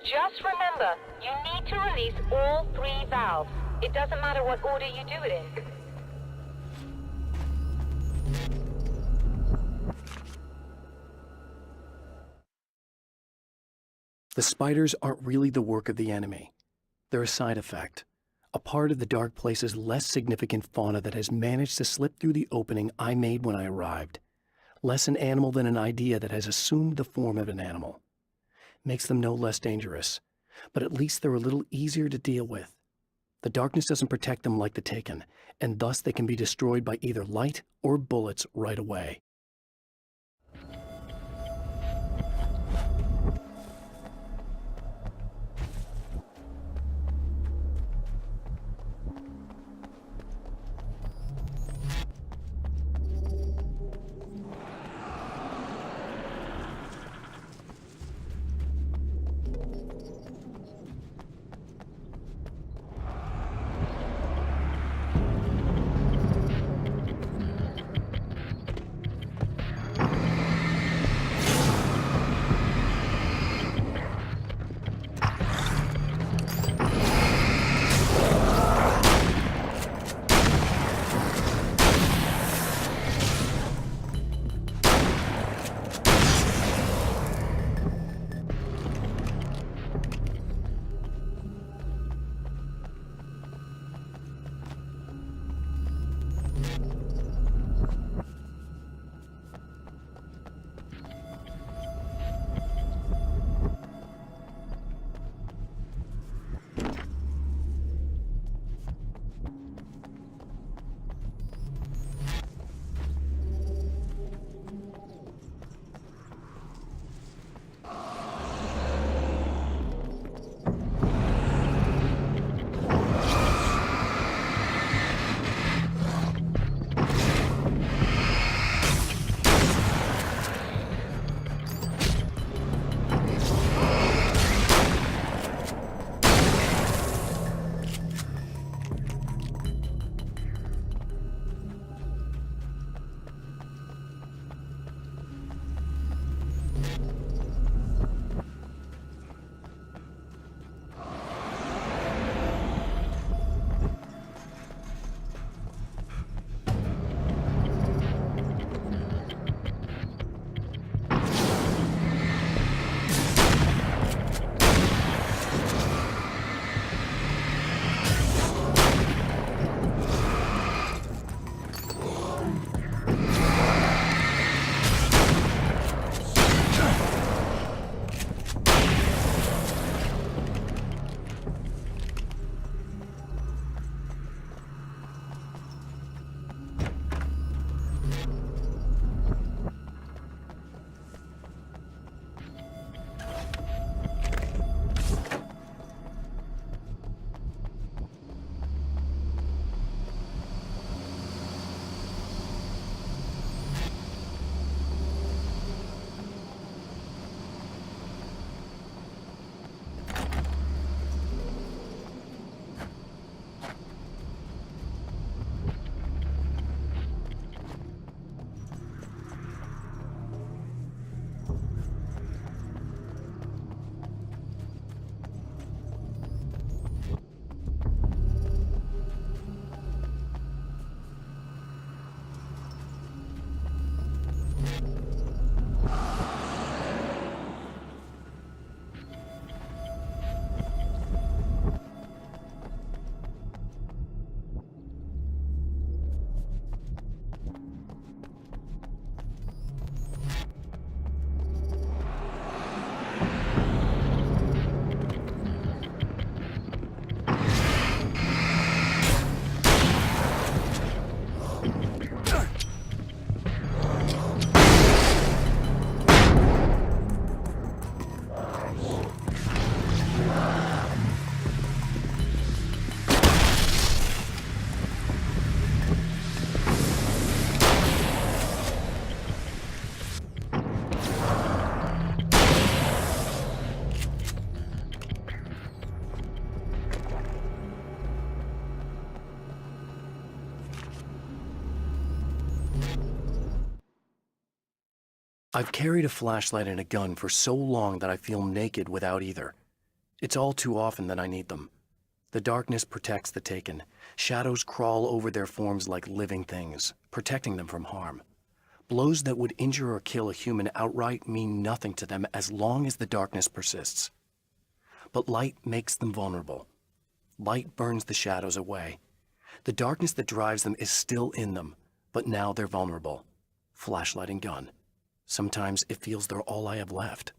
Just remember, you need to release all 3 valves. It doesn't matter what order you do it in. The spiders aren't really the work of the enemy. They're a side effect, a part of the Dark Place's less significant fauna that has managed to slip through the opening I made when I arrived. Less an animal than an idea that has assumed the form of an animal. Makes them no less dangerous, but at least they're a little easier to deal with. The darkness doesn't protect them like the Taken, and thus they can be destroyed by either light or bullets right away. I've carried a flashlight and a gun for so long that I feel naked without either. It's all too often that I need them. The darkness protects the taken. Shadows crawl over their forms like living things, protecting them from harm. Blows that would injure or kill a human outright mean nothing to them as long as the darkness persists. But light makes them vulnerable. Light burns the shadows away. The darkness that drives them is still in them, but now they're vulnerable. Flashlight and gun. Sometimes it feels they're all I have left.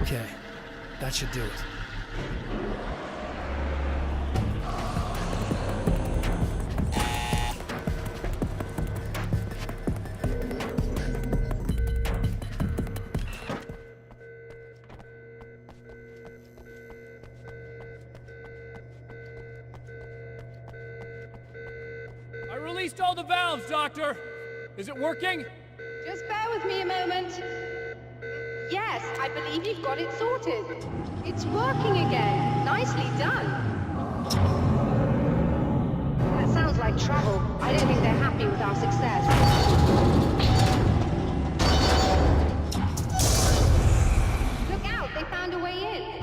Okay, that should do it. I released all the valves, Doctor! Is it working? Just bear with me a moment. Yes, I believe you've got it sorted. It's working again. Nicely done. That sounds like trouble. I don't think they're happy with our success. Look out, they found a way in.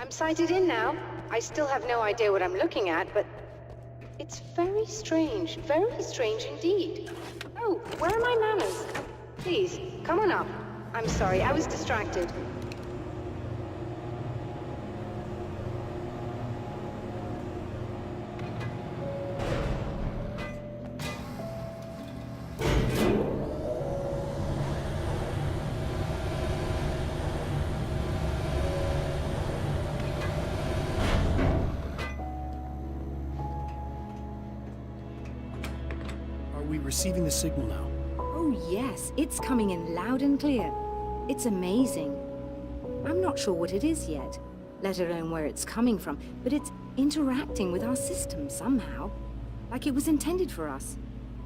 Sighted in now. I still have no idea what I'm looking at, but it's very strange indeed. Oh, where are my manners? Please, come on up. I'm sorry, I was distracted. Are we receiving the signal now? Oh yes, it's coming in loud and clear. It's amazing. I'm not sure what it is yet, let alone where it's coming from, but it's interacting with our system somehow. Like it was intended for us.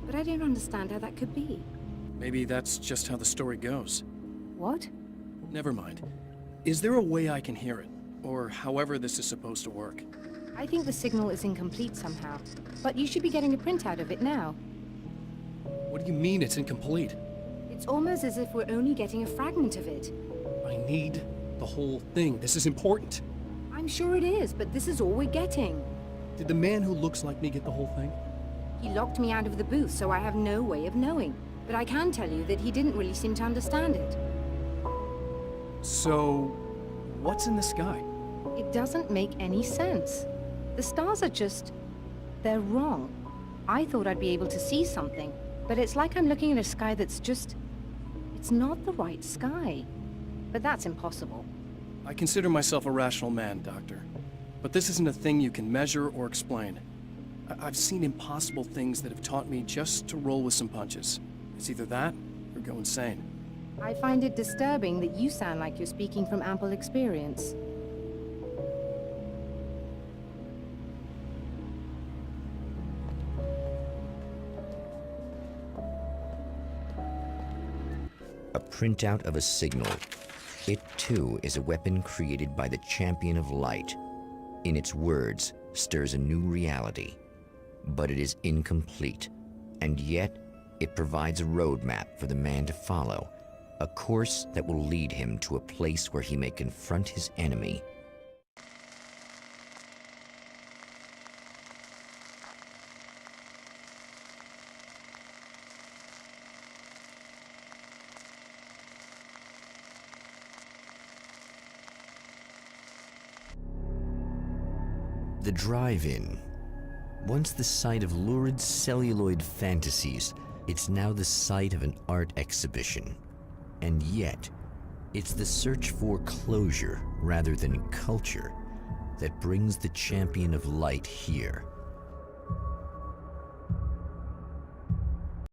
But I don't understand how that could be. Maybe that's just how the story goes. What? Never mind. Is there a way I can hear it? Or however this is supposed to work? I think the signal is incomplete somehow, but you should be getting a printout of it now. What do you mean it's incomplete? It's almost as if we're only getting a fragment of it. I need the whole thing. This is important. I'm sure it is, but this is all we're getting. Did the man who looks like me get the whole thing? He locked me out of the booth, so I have no way of knowing. But I can tell you that he didn't really seem to understand it. So, what's in the sky? It doesn't make any sense. The stars are just... they're wrong. I thought I'd be able to see something, but it's like I'm looking at a sky that's just... it's not the right sky. But that's impossible. I consider myself a rational man, Doctor. But this isn't a thing you can measure or explain. I've seen impossible things that have taught me just to roll with some punches. It's either that, or go insane. I find it disturbing that you sound like you're speaking from ample experience. A printout of a signal. It too is a weapon created by the Champion of Light. In its words, stirs a new reality. But it is incomplete, and yet it provides a roadmap for the man to follow, a course that will lead him to a place where he may confront his enemy. The drive-in. Once the site of lurid celluloid fantasies, it's now the site of an art exhibition. And yet, it's the search for closure rather than culture that brings the Champion of Light here.